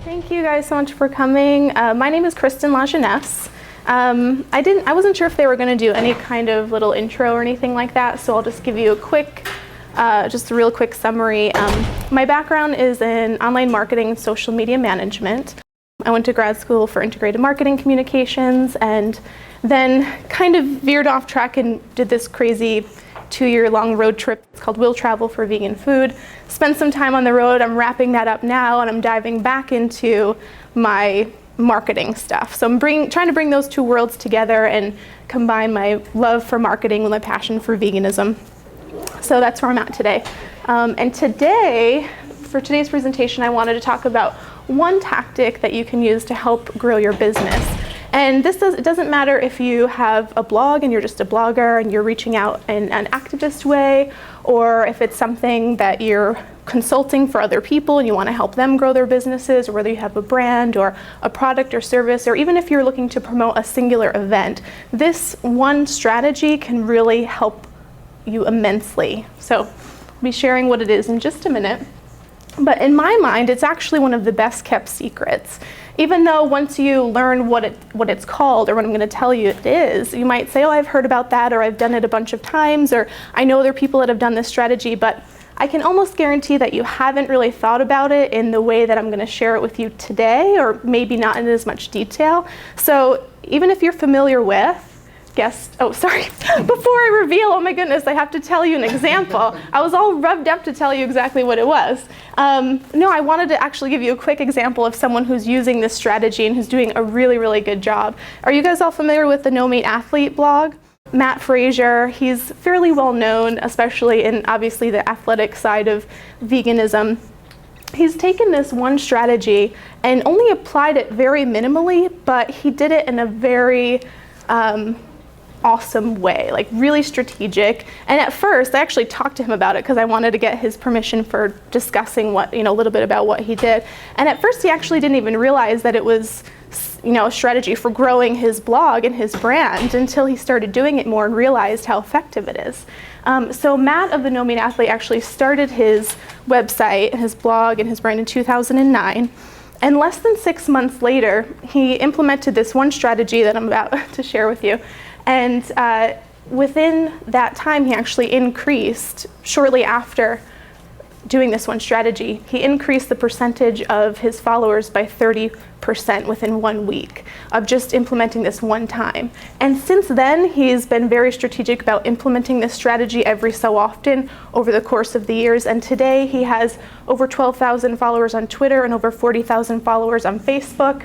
Thank you guys so much for coming. My name is Kristen LaJeunesse. I wasn't sure if they were going to do any kind of little intro or anything like that, so I'll just give you a quick, just a real quick summary. My background is in online marketing and social media management. I went to grad school for integrated marketing communications and then kind of veered off track and did this crazy 2-year-long road trip. It's called Will Travel for Vegan Food. Spent some time on the road. I'm wrapping that up now and I'm diving back into my marketing stuff. So I'm trying to bring those two worlds together and combine my love for marketing with my passion for veganism. So that's where I'm at today. And today, for today's presentation, I wanted to talk about one tactic that you can use to help grow your business. And it doesn't matter if you have a blog and you're just a blogger and you're reaching out in an activist way, or if it's something that you're consulting for other people and you want to help them grow their businesses, or whether you have a brand or a product or service, or even if you're looking to promote a singular event, this one strategy can really help you immensely. So I'll be sharing what it is in just a minute. But in my mind, it's actually one of the best kept secrets. Even though once you learn what it's called or what I'm going to tell you it is, you might say, oh, I've heard about that, or I've done it a bunch of times, or I know there are people that have done this strategy, but I can almost guarantee that you haven't really thought about it in the way that I'm going to share it with you today, or maybe not in as much detail. So even if you're familiar with before I reveal, oh my goodness, I have to tell you an example. I was all revved up to tell you exactly what it was. No, I wanted to actually give you a quick example of someone who's using this strategy and who's doing a really, really good job. Are you guys all familiar with the No Meat Athlete blog? Matt Frazier, he's fairly well known, especially in obviously the athletic side of veganism. He's taken this one strategy and only applied it very minimally, but he did it in a very awesome way, like really strategic. And at first I actually talked to him about it because I wanted to get his permission for discussing a little bit about what he did. And at first he actually didn't even realize that it was a strategy for growing his blog and his brand until he started doing it more and realized how effective it is. So Matt of the No Meat Athlete actually started his website, his blog, and his brand in 2009. And less than 6 months later, he implemented this one strategy that I'm about to share with you. And within that time, he actually increased, shortly after doing this one strategy, he increased the percentage of his followers by 30% within 1 week of just implementing this one time. And since then, he's been very strategic about implementing this strategy every so often over the course of the years. And today he has over 12,000 followers on Twitter and over 40,000 followers on Facebook.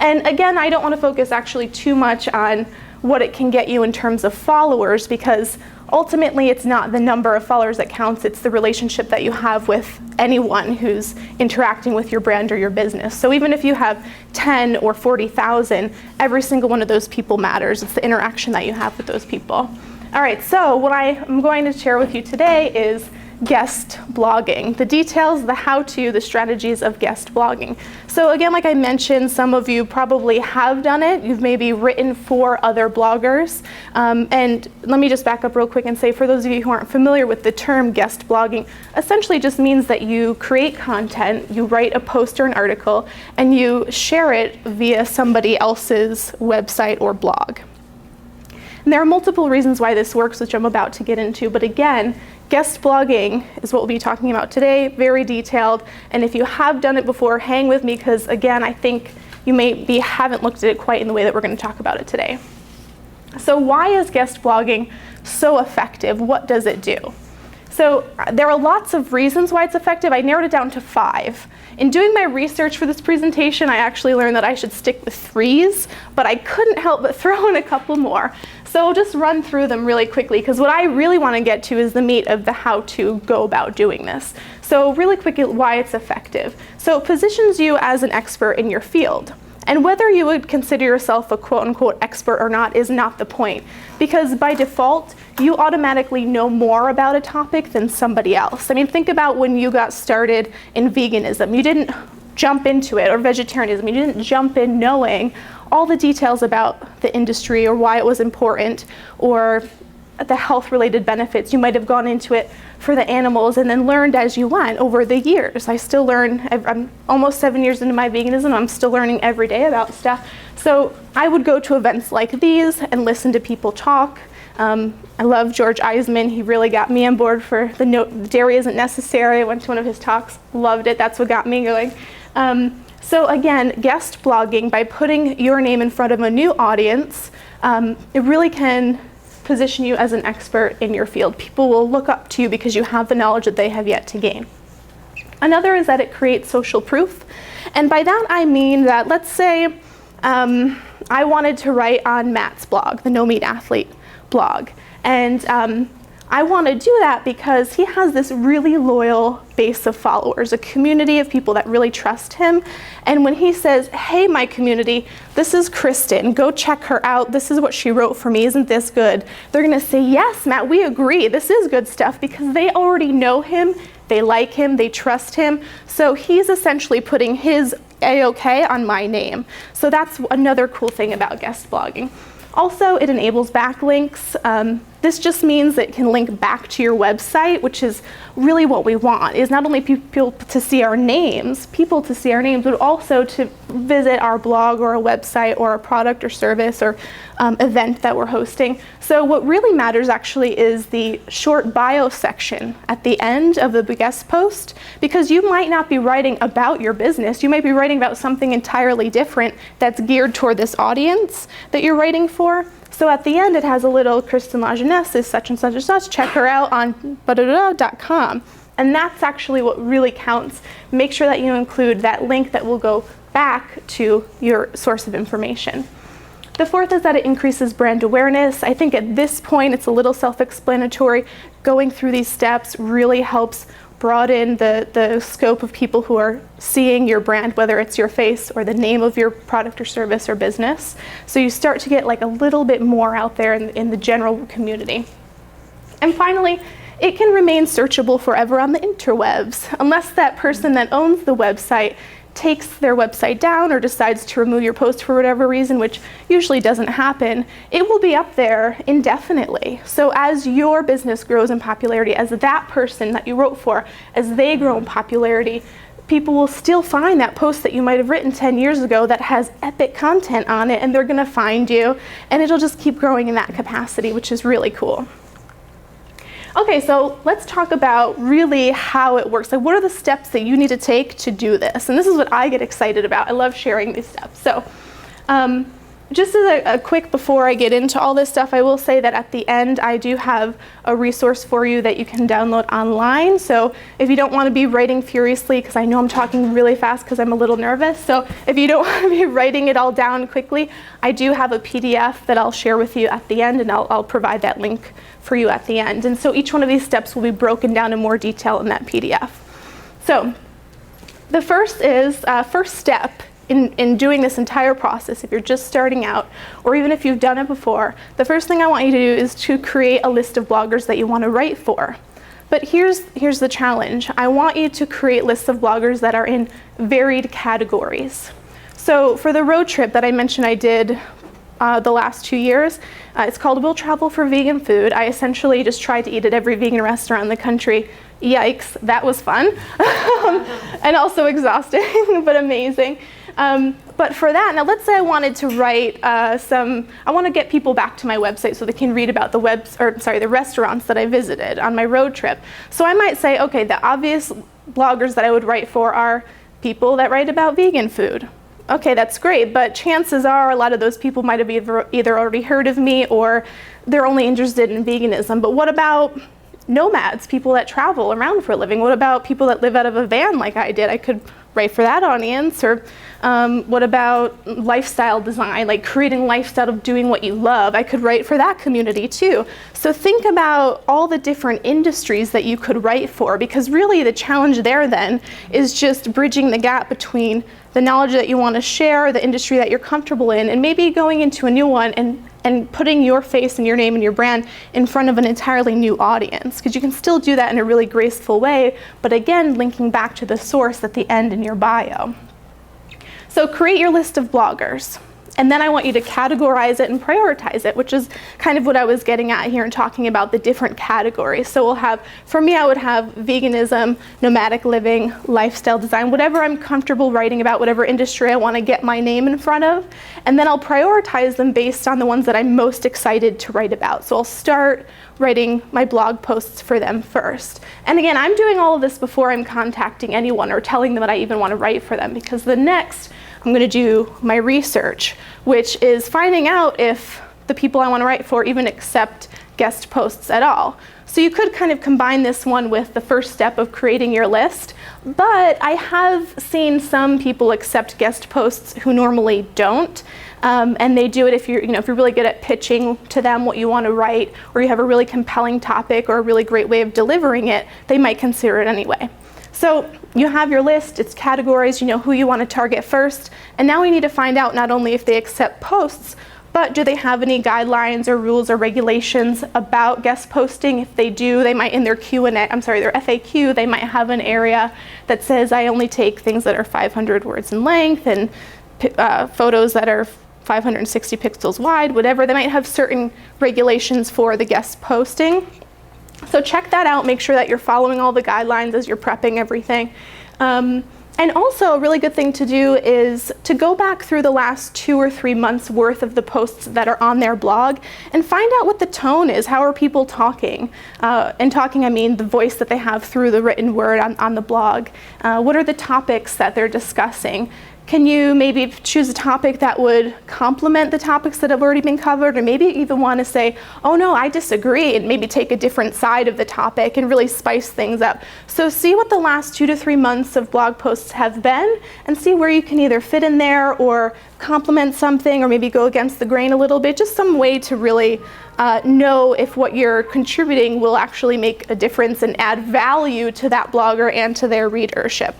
And again, I don't want to focus actually too much on what it can get you in terms of followers, because ultimately it's not the number of followers that counts, it's the relationship that you have with anyone who's interacting with your brand or your business. So even if you have 10 or 40,000, every single one of those people matters. It's the interaction that you have with those people. All right, so what I am going to share with you today is guest blogging, the details, the how-to, the strategies of guest blogging. So again, like I mentioned, some of you probably have done it. You've maybe written for other bloggers. And let me just back up real quick and say, for those of you who aren't familiar with the term guest blogging, essentially just means that you create content, you write a post or an article, and you share it via somebody else's website or blog. And there are multiple reasons why this works, which I'm about to get into, but again, guest blogging is what we'll be talking about today, very detailed. And if you have done it before, hang with me, because again, I think you maybe haven't looked at it quite in the way that we're going to talk about it today. So why is guest blogging so effective? What does it do? So there are lots of reasons why it's effective. I narrowed it down to 5. In doing my research for this presentation, I actually learned that I should stick with 3s, but I couldn't help but throw in a couple more. So I'll just run through them really quickly, because what I really want to get to is the meat of the how to go about doing this. So really quickly, why it's effective. So it positions you as an expert in your field. And whether you would consider yourself a quote-unquote expert or not is not the point, because by default, you automatically know more about a topic than somebody else. I mean, think about when you got started in veganism. You didn't jump into it, or vegetarianism. You didn't jump in knowing all the details about the industry or why it was important, or the health-related benefits. You might have gone into it for the animals and then learned as you went over the years. I still learn. I'm almost 7 years into my veganism. I'm still learning every day about stuff. So I would go to events like these and listen to people talk. I love George Eisman. He really got me on board for the dairy isn't necessary. I went to one of his talks, loved it. That's what got me going. So again, guest blogging, by putting your name in front of a new audience, it really can position you as an expert in your field. People will look up to you because you have the knowledge that they have yet to gain. Another is that it creates social proof. And by that I mean that, let's say I wanted to write on Matt's blog, the No Meat Athlete blog. And I want to do that because he has this really loyal base of followers, a community of people that really trust him. And when he says, hey, my community, this is Kristen, go check her out. This is what she wrote for me. Isn't this good? They're going to say, yes, Matt, we agree. This is good stuff, because they already know him. They like him. They trust him. So he's essentially putting his A-OK on my name. So that's another cool thing about guest blogging. Also, it enables backlinks. This just means that it can link back to your website, which is really what we want, is not only people to see our names, but also to visit our blog or a website or a product or service or event that we're hosting. So what really matters actually is the short bio section at the end of the guest post, because you might not be writing about your business. You might be writing about something entirely different that's geared toward this audience that you're writing for. So at the end, it has a little Kristen Lajeunesse is such and such and such. Check her out on .com. And that's actually what really counts. Make sure that you include that link that will go back to your source of information. The fourth is that it increases brand awareness. I think at this point, it's a little self-explanatory. Going through these steps really helps broaden the scope of people who are seeing your brand, whether it's your face or the name of your product or service or business. So you start to get like a little bit more out there in the general community. And finally, it can remain searchable forever on the interwebs, unless that person that owns the website takes their website down or decides to remove your post for whatever reason, which usually doesn't happen. It will be up there indefinitely. So as your business grows in popularity, as that person that you wrote for, as they grow in popularity, people will still find that post that you might have written 10 years ago that has epic content on it, and they're gonna find you, and it'll just keep growing in that capacity, which is really cool. Okay, so let's talk about really how it works. Like, what are the steps that you need to take to do this? And this is what I get excited about. I love sharing these steps. So just as a quick, before I get into all this stuff, I will say that at the end, I do have a resource for you that you can download online. So if you don't want to be writing furiously, because I know I'm talking really fast because I'm a little nervous. So if you don't want to be writing it all down quickly, I do have a PDF that I'll share with you at the end, and I'll provide that link for you at the end. And so each one of these steps will be broken down in more detail in that PDF. So the first step in doing this entire process, if you're just starting out, or even if you've done it before, the first thing I want you to do is to create a list of bloggers that you want to write for. But here's the challenge. I want you to create lists of bloggers that are in varied categories. So for the road trip that I mentioned I did the last 2 years, it's called We'll Travel for Vegan Food. I essentially just tried to eat at every vegan restaurant in the country. Yikes, that was fun. And also exhausting, but amazing. But for that, now let's say I wanted to write I want to get people back to my website so they can read about the restaurants that I visited on my road trip. So I might say, okay, the obvious bloggers that I would write for are people that write about vegan food. Okay, that's great, but chances are a lot of those people might have either already heard of me or they're only interested in veganism. But what about nomads, people that travel around for a living? What about people that live out of a van like I did? I could write for that audience. Or what about lifestyle design, like creating lifestyle of doing what you love? I could write for that community too. So think about all the different industries that you could write for, because really the challenge there then is just bridging the gap between the knowledge that you want to share, the industry that you're comfortable in, and maybe going into a new one and putting your face and your name and your brand in front of an entirely new audience, because you can still do that in a really graceful way, but again, linking back to the source at the end in your bio. So create your list of bloggers. And then I want you to categorize it and prioritize it, which is kind of what I was getting at here and talking about the different categories. So we'll have, for me, I would have veganism, nomadic living, lifestyle design, whatever I'm comfortable writing about, whatever industry I want to get my name in front of. And then I'll prioritize them based on the ones that I'm most excited to write about. So I'll start writing my blog posts for them first. And again, I'm doing all of this before I'm contacting anyone or telling them that I even want to write for them, because the next I'm going to do my research, which is finding out if the people I want to write for even accept guest posts at all. So you could kind of combine this one with the first step of creating your list, but I have seen some people accept guest posts who normally don't. And they do it if you're really good at pitching to them what you want to write, or you have a really compelling topic or a really great way of delivering it, they might consider it anyway. So you have your list, it's categories, you know who you want to target first, and now we need to find out not only if they accept posts, but do they have any guidelines or rules or regulations about guest posting? If they do, they might in their their FAQ, they might have an area that says I only take things that are 500 words in length and photos that are 560 pixels wide, whatever. They might have certain regulations for the guest posting. So check that out, make sure that you're following all the guidelines as you're prepping everything. And also a really good thing to do is to go back through the last 2 or 3 months worth of the posts that are on their blog and find out what the tone is. How are people talking? And talking, I mean the voice that they have through the written word on the blog. What are the topics that they're discussing? Can you maybe choose a topic that would complement the topics that have already been covered, or maybe even want to say, oh no, I disagree, and maybe take a different side of the topic and really spice things up. So see what the last 2 to 3 months of blog posts have been and see where you can either fit in there or complement something or maybe go against the grain a little bit, just some way to really know if what you're contributing will actually make a difference and add value to that blogger and to their readership.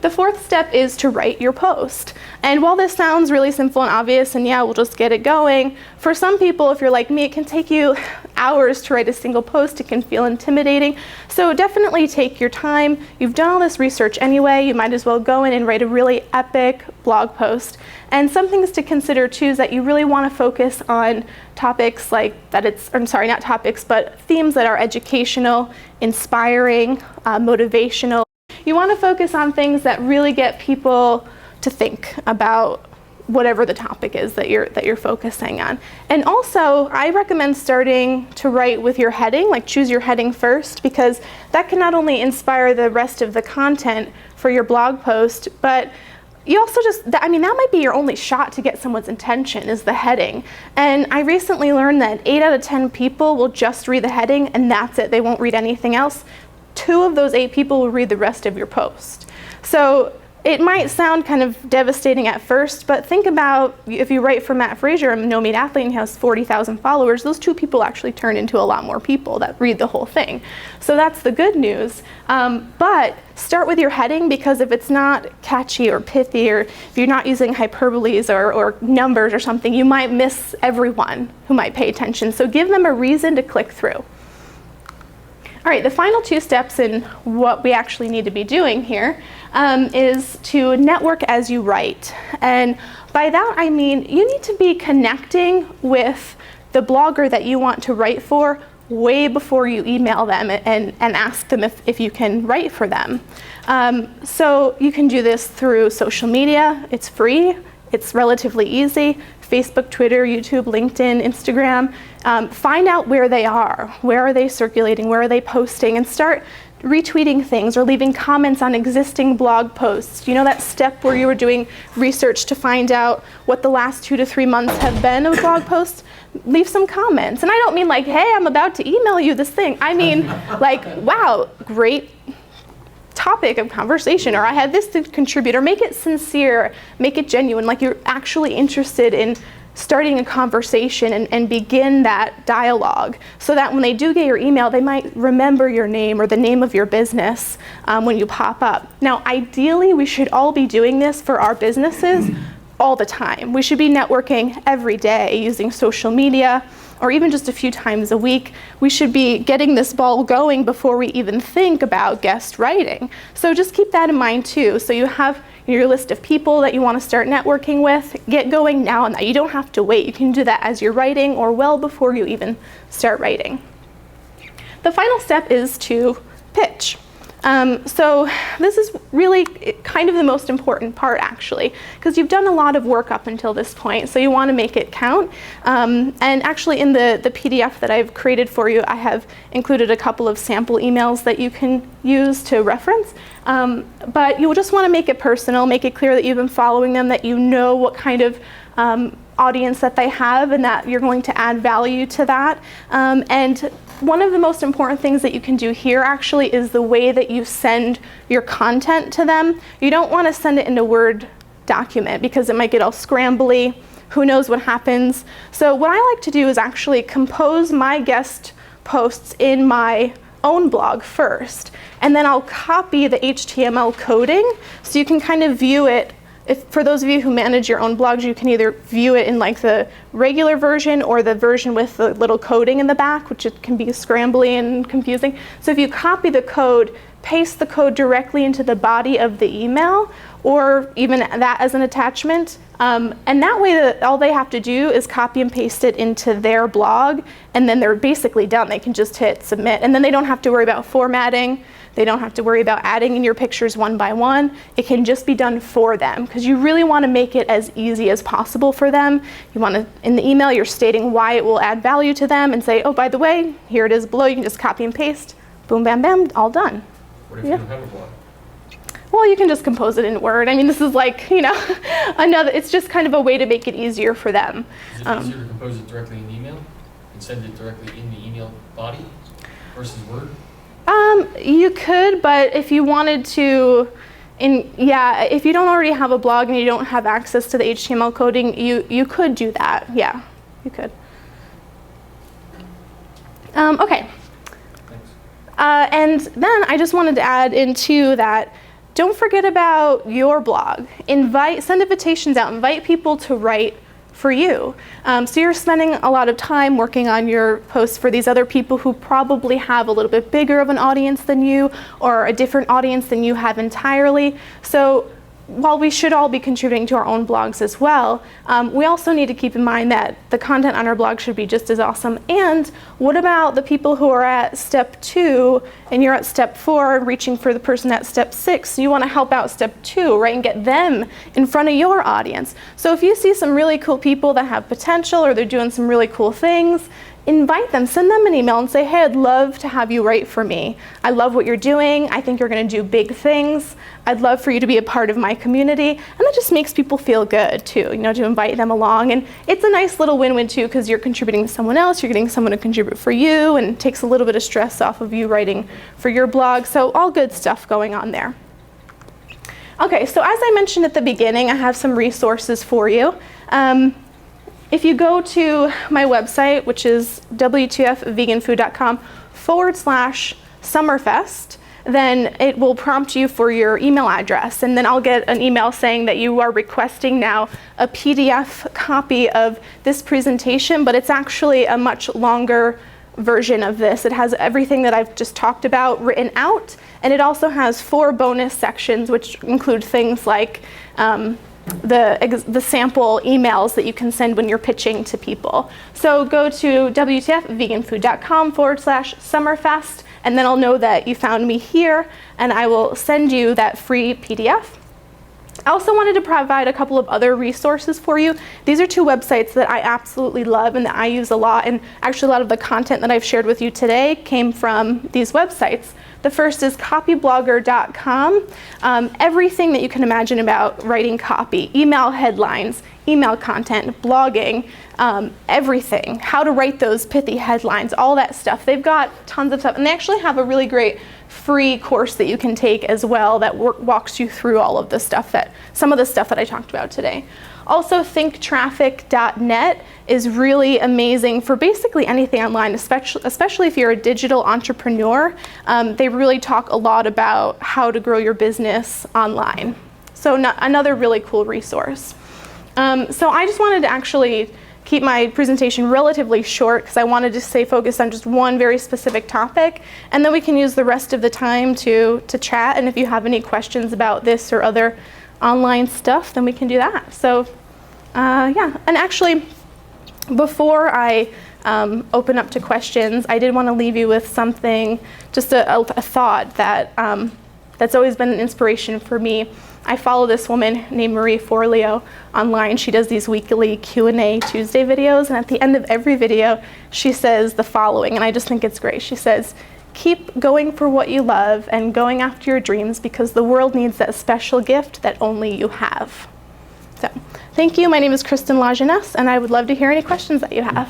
The fourth step is to write your post. And while this sounds really simple and obvious, and yeah, we'll just get it going, for some people, if you're like me, it can take you hours to write a single post. It can feel intimidating. So definitely take your time. You've done all this research anyway. You might as well go in and write a really epic blog post. And some things to consider too is that you really want to focus on topics like that not topics, but themes that are educational, inspiring, motivational. You want to focus on things that really get people to think about whatever the topic is that you're focusing on. And also, I recommend starting to write with your heading, like choose your heading first, because that can not only inspire the rest of the content for your blog post, but you also that might be your only shot to get someone's attention is the heading. And I recently learned that 8 out of 10 people will just read the heading and that's it. They won't read anything else. 2 of those 8 people will read the rest of your post. So it might sound kind of devastating at first, but think about if you write for Matt Frazier, a no meat athlete, and he has 40,000 followers, those 2 people actually turn into a lot more people that read the whole thing. So that's the good news. But start with your heading, because if it's not catchy or pithy, or if you're not using hyperboles or numbers or something, you might miss everyone who might pay attention. So give them a reason to click through. All right, the final 2 steps in what we actually need to be doing here is to network as you write. And by that I mean you need to be connecting with the blogger that you want to write for way before you email them and ask them if you can write for them. So you can do this through social media. It's free. It's relatively easy. Facebook, Twitter, YouTube, LinkedIn, Instagram. Find out where they are. Where are they circulating? Where are they posting? And start retweeting things or leaving comments on existing blog posts. You know that step where you were doing research to find out what the last 2 to 3 months have been of blog posts? Leave some comments. And I don't mean like, hey, I'm about to email you this thing. I mean like, wow, great topic of conversation, or I had this to contribute, or make it sincere, make it genuine, like you're actually interested in starting a conversation and begin that dialogue, so that when they do get your email, they might remember your name or the name of your business when you pop up. Now, ideally, we should all be doing this for our businesses all the time. We should be networking every day using social media, or even just a few times a week, we should be getting this ball going before we even think about guest writing. So just keep that in mind too. So you have your list of people that you want to start networking with. Get going now on that. You don't have to wait. You can do that as you're writing or well before you even start writing. The final step is to pitch. So this is really kind of the most important part, actually, because you've done a lot of work up until this point, so you want to make it count. And actually in the PDF that I've created for you, I have included a couple of sample emails that you can use to reference. But you'll just want to make it personal, make it clear that you've been following them, that you know what kind of audience that they have, and that you're going to add value to that. And one of the most important things that you can do here actually is the way that you send your content to them. You don't want to send it in a Word document because it might get all scrambly. Who knows what happens? So what I like to do is actually compose my guest posts in my own blog first, and then I'll copy the HTML coding so you can kind of view it. For those of you who manage your own blogs, you can either view it in like the regular version or the version with the little coding in the back, which it can be scrambly and confusing. So if you copy the code, paste the code directly into the body of the email, or even that as an attachment, and that way all they have to do is copy and paste it into their blog, and then they're basically done. They can just hit submit, and then they don't have to worry about formatting. They don't have to worry about adding in your pictures one by one. It can just be done for them, because you really want to make it as easy as possible for them. You want to, in the email, you're stating why it will add value to them, and say, oh, by the way, here it is below. You can just copy and paste. Boom, bam, bam, all done. What if you don't have a blog? Well, you can just compose it in Word. I mean, this is like, another, it's just kind of a way to make it easier for them. Is it easier to compose it directly in email and send it directly in the email body versus Word? You could, but if you wanted to, if you don't already have a blog and you don't have access to the HTML coding, you could do that. Yeah, you could. Okay. Thanks. And then I just wanted to add into that, don't forget about your blog. Send invitations out, invite people to write for you. So you're spending a lot of time working on your posts for these other people who probably have a little bit bigger of an audience than you, or a different audience than you have entirely. So while we should all be contributing to our own blogs as well, we also need to keep in mind that the content on our blog should be just as awesome. And what about the people who are at step 2 and you're at step 4 reaching for the person at step 6? You want to help out step 2, right, and get them in front of your audience. So if you see some really cool people that have potential, or they're doing some really cool things, invite them, send them an email and say, hey, I'd love to have you write for me. I love what you're doing. I think you're going to do big things. I'd love for you to be a part of my community. And that just makes people feel good too, to invite them along. And it's a nice little win-win too, because you're contributing to someone else, you're getting someone to contribute for you, and it takes a little bit of stress off of you writing for your blog. So all good stuff going on there. Okay, so as I mentioned at the beginning, I have some resources for you. If you go to my website, which is wtfveganfood.com/Summerfest, then it will prompt you for your email address. And then I'll get an email saying that you are requesting now a PDF copy of this presentation, but it's actually a much longer version of this. It has everything that I've just talked about written out, and it also has 4 bonus sections, which include things like the sample emails that you can send when you're pitching to people. So go to wtfveganfood.com/Summerfest, and then I'll know that you found me here, and I will send you that free PDF. I also wanted to provide a couple of other resources for you. These are 2 websites that I absolutely love and that I use a lot, and actually a lot of the content that I've shared with you today came from these websites. The first is copyblogger.com. Everything that you can imagine about writing copy, email headlines, email content, blogging, everything, how to write those pithy headlines, all that stuff. They've got tons of stuff, and they actually have a really great free course that you can take as well that walks you through all of the stuff some of the stuff that I talked about today. Also, thinktraffic.net is really amazing for basically anything online, especially if you're a digital entrepreneur. They really talk a lot about how to grow your business online. So another really cool resource. So I just wanted to actually keep my presentation relatively short because I wanted to stay focused on just one very specific topic, and then we can use the rest of the time to chat, and if you have any questions about this or other online stuff, then we can do that. So yeah, and actually before I open up to questions, I did want to leave you with something, just a thought that that's always been an inspiration for me. I follow this woman named Marie Forleo online. She does these weekly Q&A Tuesday videos, and at the end of every video, she says the following, and I just think it's great. She says, "Keep going for what you love and going after your dreams because the world needs that special gift that only you have." So, thank you. My name is Kristen Lajeunesse, and I would love to hear any questions that you have.